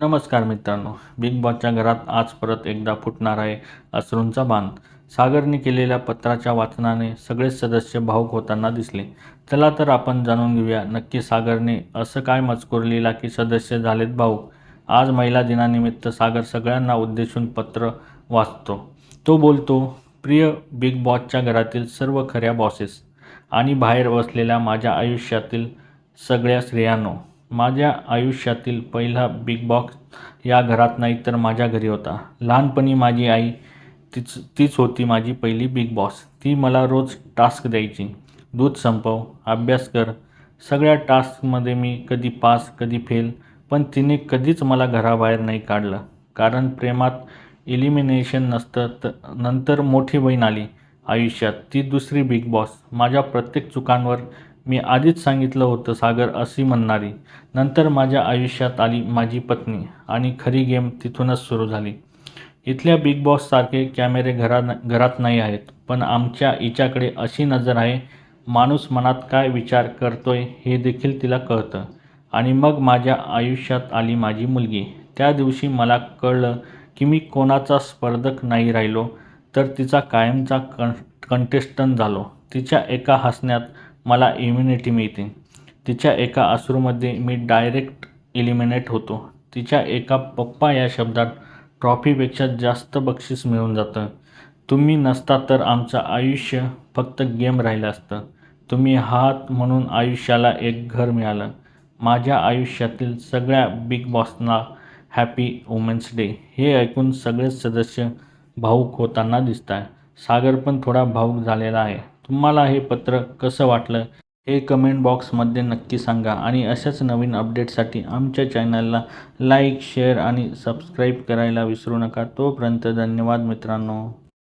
नमस्कार मित्रांनो, बिग बॉसच्या घरात आज परत एकदा फुटणार आहे अश्रूंचा बांध. सागरने केलेल्या पत्राच्या वाचनाने सगळेच सदस्य भावुक होताना दिसले. चला तर आपण जाणून घेऊया नक्की सागरने असं काय मजकूर लिहिला की सदस्य झालेत भावुक. आज महिला दिनानिमित्त सागर सगळ्यांना उद्देशून पत्र वाचतो. तो बोलतो, प्रिय बिग बॉसच्या घरातील सर्व खऱ्या बॉसेस आणि बाहेर बसलेल्या माझ्या आयुष्यातील सगळ्या स्त्रियांनो, माझ्या आयुष्यातील पहिला बिग बॉस या घरात नाही तर माझ्या घरी होता. लहानपणी माझी आई तीच होती माझी पहिली बिग बॉस. ती मला रोज टास्क द्यायची. दूध संपव, अभ्यास कर. सगळ्या टास्कमध्ये मी कधी पास कधी फेल, पण तिने कधीच मला घराबाहेर नाही काढलं. कारण प्रेमात एलिमिनेशन नसतं. नंतर मोठी बहीण आली आयुष्यात, ती दुसरी बिग बॉस. माझ्या प्रत्येक चुकांवर मी आधीच सांगितलं होतं सागर अशी म्हणणारी. नंतर माझ्या आयुष्यात आली माझी पत्नी आणि खरी गेम तिथूनच सुरू झाली. इथल्या बिग बॉससारखे कॅमेरे घरात नाही आहेत, पण आमच्या हिच्याकडे अशी नजर आहे, माणूस मनात काय विचार करतोय हे देखील तिला कळतं. आणि मग माझ्या आयुष्यात आली माझी मुलगी. त्या दिवशी मला कळलं की मी कोणाचा स्पर्धक नाही राहिलो, तर तिचा कायमचा कंटेस्टंट झालो. तिच्या एका हसण्यात मला इम्युनिटी मिळते. तिच्या एका अश्रूमध्ये मी डायरेक्ट एलिमिनेट होतो. तिच्या एका पप्पा या शब्दात ट्रॉफीपेक्षा जास्त बक्षीस मिळून जातं. तुम्ही नसता तर आमचं आयुष्य फक्त गेम राहिलं असतं. तुम्ही आहात म्हणून आयुष्याला एक घर मिळालं. माझ्या आयुष्यातील सगळ्या बिग बॉसना हॅपी वुमेन्स डे. हे ऐकून सगळेच सदस्य भावुक होताना दिसताय. सागर पण थोडा भावुक झालेला आहे. तुम्हाला हे पत्र कसं वाटलं हे कमेंट बॉक्समध्ये नक्की सांगा आणि अशाच नवीन अपडेटसाठी आमच्या चॅनलला लाईक, शेअर आणि सबस्क्राईब करायला विसरू नका. तोपर्यंत धन्यवाद मित्रांनो.